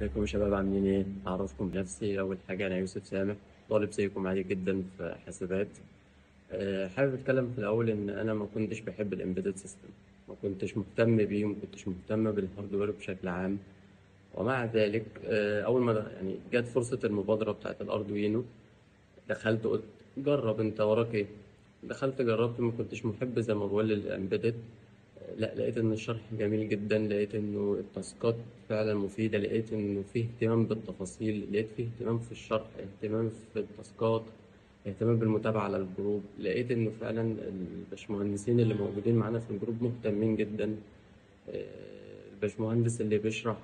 ازيكم يا شباب عاملين ايه؟ أعرفكم بنفسي. أول حاجة أنا يوسف سامح، طالب زيكم عادي جدا في حاسبات. حابب أتكلم في الأول إن أنا ما كنتش بحب الإمبيدد سيستم، ما كنتش مهتم بيه، ما كنتش مهتم بالهاردوير بشكل عام. ومع ذلك أول ما يعني جت فرصة المبادرة بتاعة الأردوينو، دخلت قلت جرب أنت وراك ايه؟ دخلت جربت، ما كنتش محب زي ما بقول للإمبيدد. لا، لقيت ان الشرح جميل جدا، لقيت انه التاسكات فعلا مفيدة، لقيت انه فيه اهتمام بالتفاصيل، لقيت فيه اهتمام في الشرح، اهتمام في التاسكات، اهتمام بالمتابعة على الجروب. لقيت انه فعلا الباشمهندسين اللي موجودين معانا في الجروب مهتمين جدا. الباشمهندس اللي بيشرح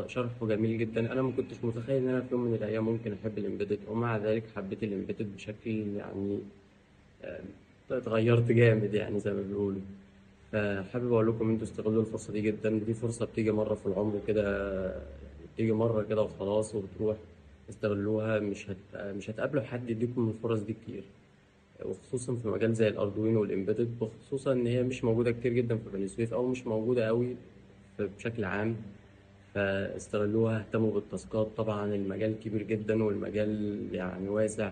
شرحه جميل جدا. انا ما كنتش متخيل ان انا في يوم من الايام ممكن احب الامبيدد، ومع ذلك حبيت الامبيدد بشكل يعني اتغيرت جامد يعني زي ما بيقولوا. فحابب أقول لكم أنتوا استغلوا الفرصة دي جدا، دي فرصة بتيجي مرة في العمر كده، بتيجي مرة كده وخلاص وبتروح. استغلوها، مش هتقابلوا حد يديكم الفرص دي كتير، وخصوصا في مجال زي الأردوينو والإمبيدد، وخصوصا إن هي مش موجودة كتير جدا في بني سويف، أو مش موجودة قوي بشكل عام. فاستغلوها، اهتموا بالتاسكات. طبعا المجال كبير جدا والمجال يعني واسع،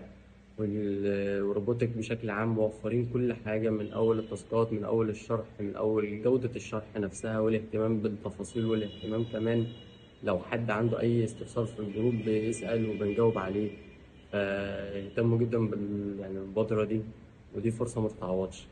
والروبوتك بشكل عام موفرين كل حاجة، من أول التاسكات، من أول الشرح، من أول جودة الشرح نفسها، والاهتمام بالتفاصيل، والاهتمام كمان لو حد عنده أي استفسار في الجروب بيسأل وبنجاوب عليه. فاهتموا جدا يعني بالمبادرة دي، ودي فرصة ما تتعوضش.